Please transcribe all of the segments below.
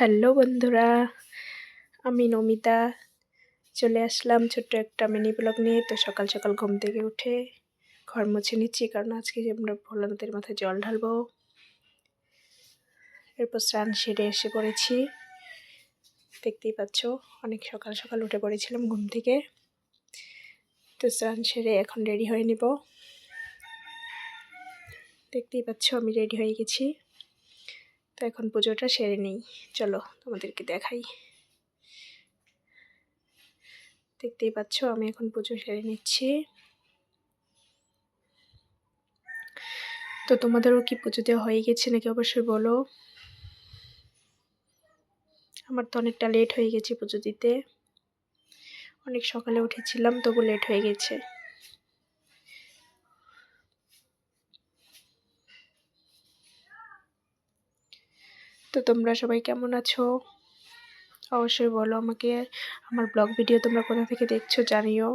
Hello বন্ধুরা, আমি নমিতা চলে আসলাম ছোট্ট একটা মিনি ব্লগ নিয়ে। তো সকাল সকাল ঘুম থেকে উঠে ঘর মুছে নিচ্ছি, কারণ আজকে আমরা ভোলা নদীর মাথায় জল ঢালবো। এরপর স্নান সেরে এসে পড়েছি, দেখতেই পাচ্ছ অনেক সকাল সকাল উঠে পড়েছিলাম ঘুম থেকে। তো স্নান সেরে এখন রেডি হয়ে নিব। দেখতেই পাচ্ছ আমি রেডি হয়ে গেছি। তো এখন পুজোটা সেরে নিই, চলো তোমাদেরকে দেখাই। দেখতেই পাচ্ছ আমি এখন পুজো সেরে নিচ্ছি। তো তোমাদেরও কি পুজো দেওয়া হয়ে গেছে নাকি অবশ্যই বলো। আমার তো অনেকটা লেট হয়ে গেছে পুজো দিতে, অনেক সকালে উঠেছিলাম তবু লেট হয়ে গেছে। তো তোমরা সবাই কেমন আছো অবশ্যই বলো আমাকে। আমার ব্লগ ভিডিও তোমরা কোথা থেকে দেখছো জানিও।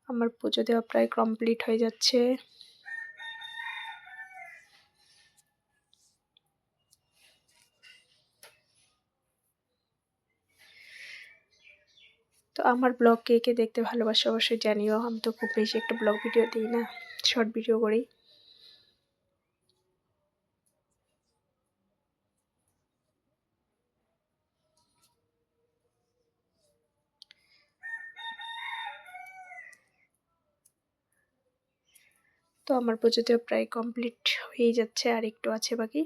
আমার পুজো দেওয়া প্রায় কমপ্লিট হয়ে যাচ্ছে। তো আমার ব্লগ কে কে দেখতে ভালোবাসো অবশ্যই জানিও। আমি তো খুব বেশি একটা ব্লগ ভিডিও দিই না, শর্ট ভিডিও করি। তো আমার পুজো দেওয়া প্রায় কমপ্লিট হয়ে যাচ্ছে, আর একটু আছে বাকি।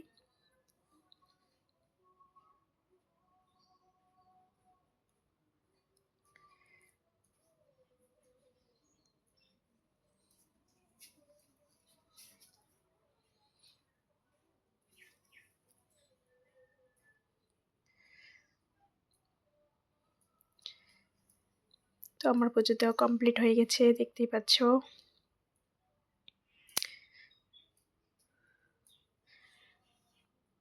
তো আমার পুজো দেওয়া কমপ্লিট হয়ে গেছে, দেখতেই পাচ্ছ।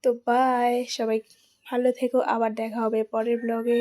তো বাই, সবাই ভালো থেকো, আবার দেখা হবে পরের ব্লগে।